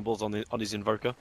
consumables on his Invoker.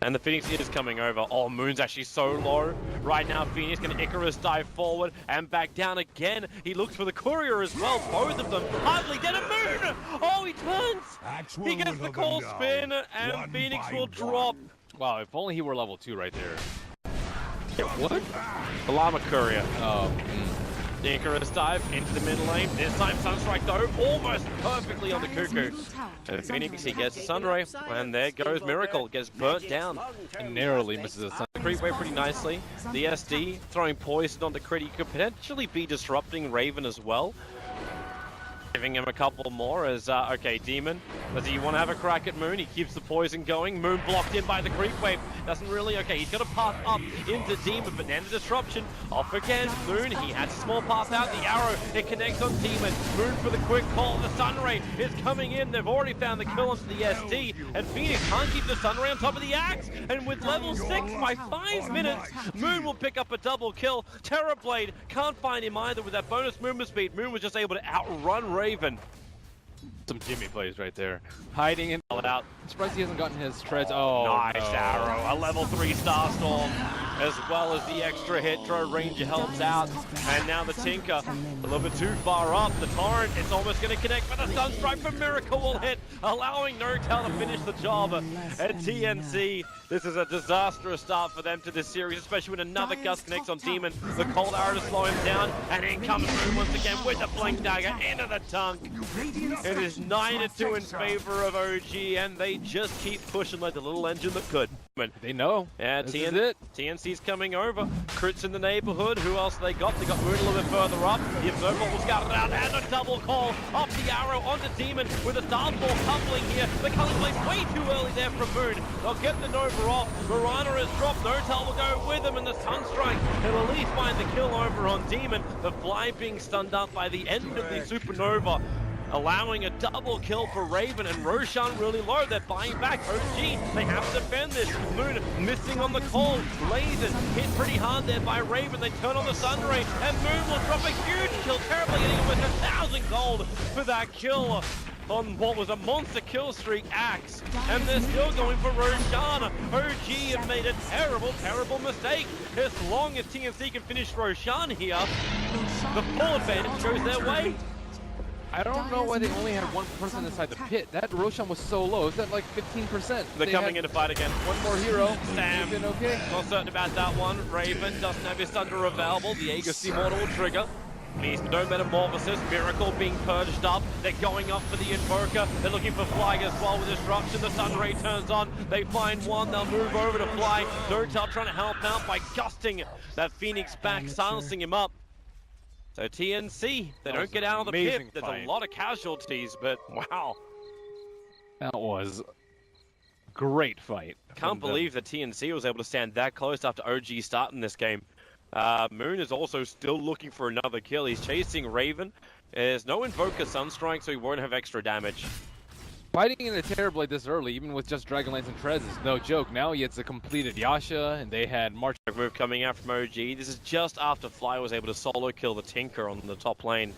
And the Phoenix is coming over. Oh, Moon's actually so low. Right now, Phoenix can Icarus dive forward and back down again. He looks for the Courier as well. Both of them hardly dead. And Moon! Oh, he turns! He gets the call spin, and Phoenix will drop. Wow, if only he were level 2 right there. Yeah, what? The Llama Courier. Oh. The Icarus dive into the mid lane. This time Sunstrike though, almost perfectly on the Cuckoo. And Phoenix, he gets a Sunray, and there goes Miracle, gets burnt down. And narrowly misses a Sun. Creep away pretty nicely. The SD throwing poison on the crit. He could potentially be disrupting Raven as well. Giving him a couple more as, okay, Demon, does he want to have a crack at Moon? He keeps the poison going. Moon blocked in by the creep wave. Doesn't really, okay, he's got a path up into Demon, but then the disruption. Off again, Moon, he has a small path out. The arrow, it connects on Demon. Moon for the quick call. The Sunray is coming in. They've already found the kill onto the SD, and Phoenix can't keep the Sunray on top of the Axe. And with level 6 by 5 minutes, Moon will pick up a double kill. Terrorblade can't find him either with that bonus movement speed. Moon was just able to outrun Raven. Some Jimmy plays right there. Hiding in. Out. Surprised he hasn't gotten his treads. Oh, nice no. arrow. A level 3 Starstorm, as well as the extra hit. Drow Ranger helps out. And now the Tinker, a little bit too far up. The Torrent, it's almost going to connect, but the Sunstrike from Miracle will hit, allowing NoTel to finish the job. At TNC, this is a disastrous start for them to this series, especially when another Gust connects on Demon. The Cold Arrow to slow him down, and in comes Moon once again with the Blink Dagger into the Tunk. It is 9-2 in favor of OG, and they just keep pushing like the little engine that could. They know. Yeah, TNC's coming over. Crits in the neighborhood. Who else they got? They got Moon a little bit further up. The Observer will scout it out, and a double call off the arrow onto Demon with a Starfall coupling here. The Culling Blaze way too early there from Moon. They'll get the Nova off. Mirana is dropped. NoTel will go with him, and the Sunstrike will at least find the kill over on Demon. The Fly being stunned up by the end of the Supernova, allowing a double kill for Raven, and Roshan really low. They're buying back. OG, they have to defend this. Moon missing on the call. Lasers hit pretty hard there by Raven. They turn on the Sunray, and Moon will drop a huge kill. Terribly getting almost 1,000 gold for that kill on what was a monster kill streak Axe. And they're still going for Roshan. OG have made a terrible, terrible mistake. As long as TNC can finish Roshan here, the full advantage goes their way. I don't know why they only had one person inside the pit. That Roshan was so low. Is that like 15%? They're coming in to fight again. One more hero. Sam. Okay. Not certain about that one. Raven doesn't have his Thunder available. The Aegis Immortal will trigger. Needs no Metamorphosis. Miracle being purged up. They're going up for the Invoker. They're looking for Fly as well with Disruption. The Sunray turns on. They find one. They'll move over to Fly. NoTel trying to help out by gusting that Phoenix back, silencing him up. So TNC, they don't get out of the pit. There's a lot of casualties, but wow. That was a great fight. Can't believe that TNC was able to stand that close after OG starting this game. Moon is also still looking for another kill. He's chasing Raven. There's no Invoker Sunstrike, so he won't have extra damage. Fighting in a Terrorblade this early, even with just Dragonlance and Treads, is no joke. Now he gets a completed Yasha, and they had March move coming out from OG. This is just after Fly was able to solo kill the Tinker on the top lane.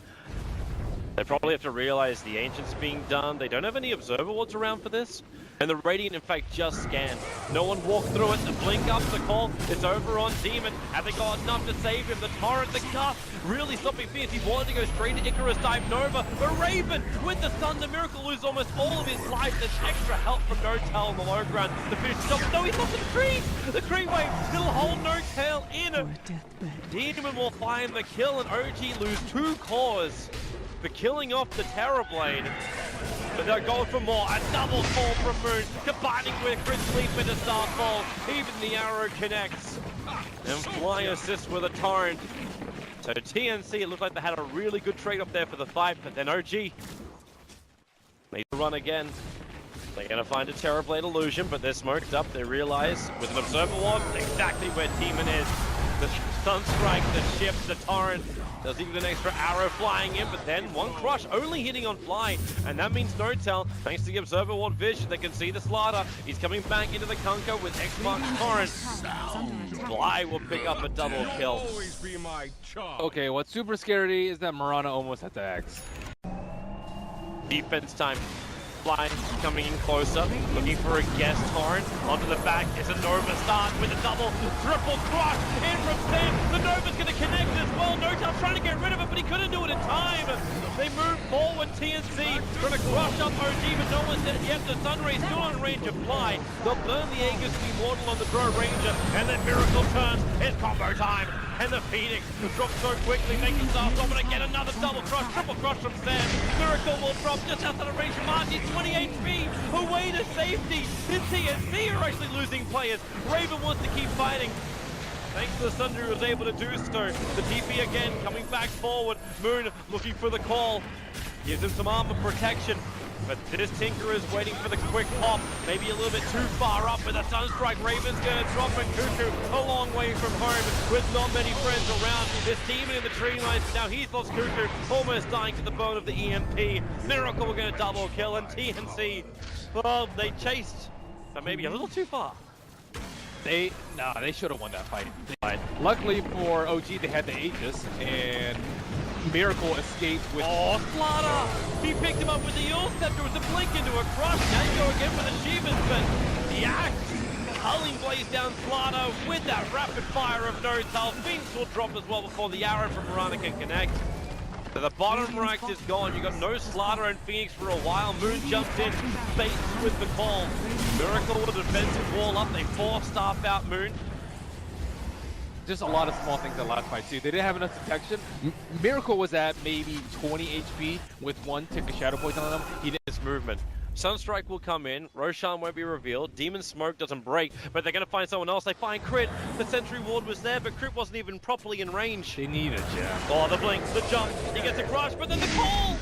They probably have to realize the Ancient's being done. They don't have any Observer Wards around for this. And the Radiant, in fact, just scanned. No one walked through it. The blink up the call. It's over on Demon. Have they got enough to save him? The Torrent, the Gust, really stopping Fierce. He wanted to go straight to Icarus dive Nova. But Raven, with the Thunder Miracle, loses almost all of his life. There's extra help from NoTel on the low ground. The finish stop. No, he's off to the trees. The Creep Wave still hold NoTel in. Demon will find the kill, and OG lose 2 cores for killing off the Terrorblade. But they're going for more. A double call from Moon, combining with Crit Sleep into Starfall. Even the arrow connects. And Fly assists with a Torrent. So TNC, it looked like they had a really good trade-off there for the fight, but then OG needs to run again. They're going to find a Terrorblade illusion, but they're smoked up. They realize with an Observer Ward exactly where Demon is. The Sunstrike, the ship, the Torrent. There's even an extra arrow flying in, but then one crush only hitting on Fly. And that means NoTel, thanks to the Observer Ward vision, they can see the Slider. He's coming back into the Kunker with X marks Torrent. Fly will pick up a double kill. Okay, what's super scary is that Mirana almost had the Axe. Defense time. Fly coming in closer, looking for a guest horn. Onto the back is a Nova start with a double, triple crush in from Sam. The Nova's going to connect as well. No-Tail trying to get rid of it, but he couldn't do it in time. They move forward, TNC trying to crush up OG, but no one's dead yet. The Sunray still on range of Fly. They'll burn the Aegis Immortal on the Grow Ranger, and then Miracle turns. It's combo time. And the Phoenix drops so quickly, making Star Stop, and get another double crush, triple crush from Sam. Miracle will drop just outside of range from Marty, 20 HP, away to safety. The TNC are actually losing players. Raven wants to keep fighting. Thanks to the Sundry who was able to do so. The TP again coming back forward. Moon looking for the call. Gives him some armor protection. But this Tinker is waiting for the quick pop. Maybe a little bit too far up, but the Sunstrike Raven's gonna drop, and Cuckoo a long way from home with not many friends around. This demon in the tree lines, now he's lost Cuckoo, almost dying to the bone of the EMP. Miracle we're gonna double kill, and TNC, well, they chased, but maybe a little too far. They should have won that fight. Luckily for OG, they had the Aegis, and Miracle escaped with... Oh, Slaughter! He picked him up with the Yule Scepter with the blink into a crush. Now you go again with achievements, but the axe culling blaze down Slaughter with that rapid fire of No-Tail. Phoenix will drop as well before the arrow from Mirana can connect. So the bottom right is gone. You got no Slaughter and Phoenix for a while. Moon jumped in, baits with the call. Miracle with a defensive wall up. They 4-staff out Moon. Just a lot of small things that last fight too. They didn't have enough detection. Miracle was at maybe 20 HP with one tick of Shadow Poison on him. He did his movement. Sunstrike will come in, Roshan won't be revealed, Demon Smoke doesn't break, but they're going to find someone else. They find Crit. The Sentry Ward was there, but Crit wasn't even properly in range. They need a jab. Oh, the blink, the jump, he gets a crush, but then the call!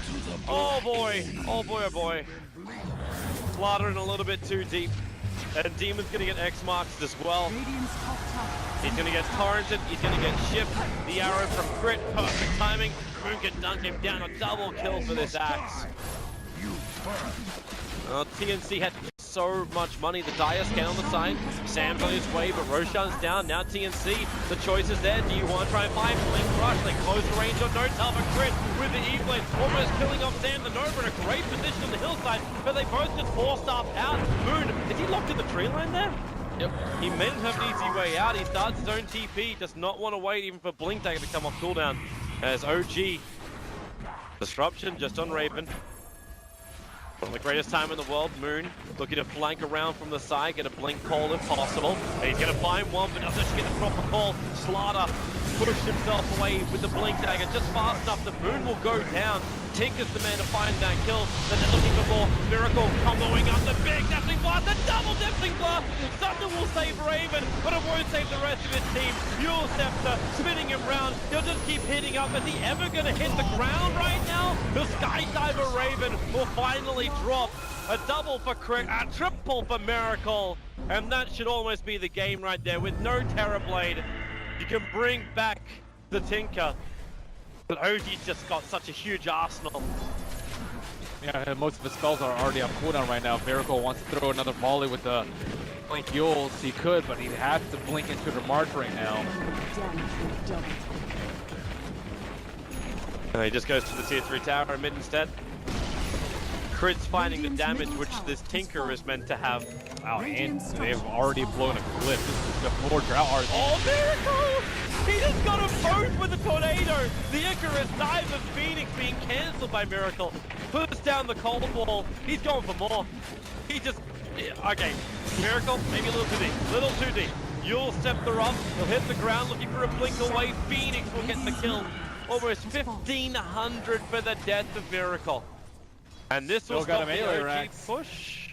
Oh boy, oh boy, oh boy. Slaughtering a little bit too deep. And Demon's going to get X marks as well. He's going to get torrented, he's going to get shipped. The arrow from Crit, perfect timing. Moon can dunk him down, a double kill for this axe. TNC had so much money. The Dire scan on the side. Sam's on his way, but Roshan's down. Now TNC, the choice is there. Do you want to try and find Blink Rush? They close the range on No-Tail, but Crit with the E-Blade almost killing off Sam. The Nova in a great position on the hillside, but they both just 4-staff out. Moon, is he locked in the tree line there? Yep. He may have an easy way out. He starts his own TP. Does not want to wait even for Blink Dagger to come off cooldown. As OG. Disruption just on Raven. From the greatest time in the world, Moon looking to flank around from the side, get a blink call if possible. He's going to find one, but doesn't get the proper call. Slaughter pushed himself away with the blink dagger just fast enough. The Moon will go down. Tinker's the man to find that kill. Then they're looking for more. Miracle comboing up the big Deathling Blast, the double Deathling Blast. Thunder will save Raven, but it won't save the rest of his team. Yule Scepter spinning him round. He'll just keep hitting up. Is he ever going to hit the ground right now? The Skydiver Raven will finally drop. A double for Crit, a triple for Miracle. And that should almost be the game right there. With no Terrorblade, you can bring back the Tinker. But OG's just got such a huge arsenal. Yeah, most of his spells are already on cooldown right now. Miracle wants to throw another volley with the Blink Yules. He could, but he'd have to blink into the March right now. He just goes to the tier 3 tower mid instead. Crit's finding the damage which this Tinker is meant to have. Wow, and they've already blown a cliff. This is the 4 drought art. Oh, Miracle! He just got him both with a tornado! The Icarus dive of Phoenix being cancelled by Miracle. Puts down the cold wall. He's going for more. He just... Okay, Miracle, maybe a little too deep. Little too deep. Yule Scepter up. He'll hit the ground looking for a blink away. Phoenix will get the kill. Almost 1,500 for the death of Miracle. And this will stop the OG push.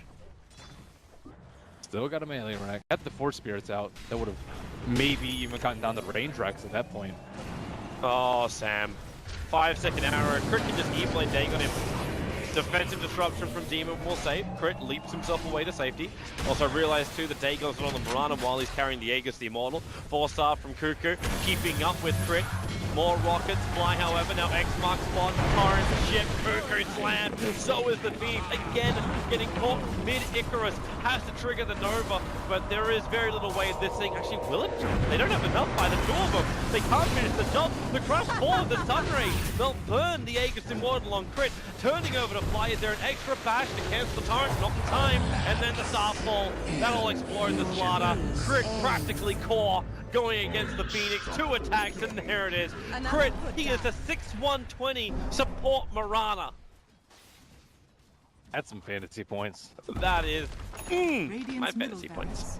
Still got a melee rack. Had the 4 spirits out, that would have maybe even gotten down the range racks at that point. Oh, Sam. 5-second arrow. Crit can just E-Blade Dag on him. Defensive disruption from Demon will save. Crit leaps himself away to safety. Also realized too that Dagon's on the Mirana while he's carrying the Aegis the Immortal. 4-star from Cuckoo, keeping up with Crit. More rockets fly, however. Now X marks spot, Torrent, ship, Cuckoo slam. So is the Phoenix. Again, getting caught mid-Icarus. Has to trigger the Nova, but there is very little way of this thing. Actually, will it? They don't have enough by the two of them. They can't finish the job. The crush fall of the Sunray. They'll burn the Aegis Immortal on Crit, turning over to Fly, is there an extra bash to cancel the torrent? Not in time. And then the Starfall, that'll explode the Slaughter. Crit practically core going against the Phoenix. 2 attacks, and there it is. Crit, he is a 6-1-20 support Mirana. That's some fantasy points. That is my fantasy points.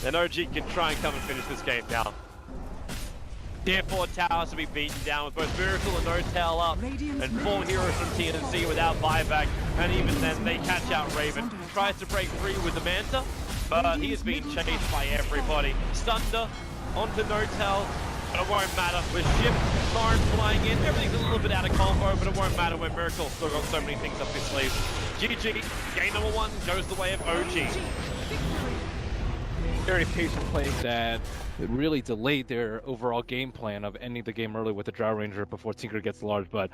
And OG can try and come and finish this game now. Tier 4 towers to be beaten down with both Miracle and No-Tail up, and 4 heroes from TNC without buyback, and even then they catch out Raven. Tries to break free with the Manta, but he is being chased by everybody. Stunder onto No-Tail, but it won't matter. With Ship, Torrent flying in, everything's a little bit out of combo, but it won't matter when Miracle's still got so many things up his sleeve. GG, game number 1 goes the way of OG. Very patient play that really delayed their overall game plan of ending the game early with the Drow Ranger before Tinker gets large, but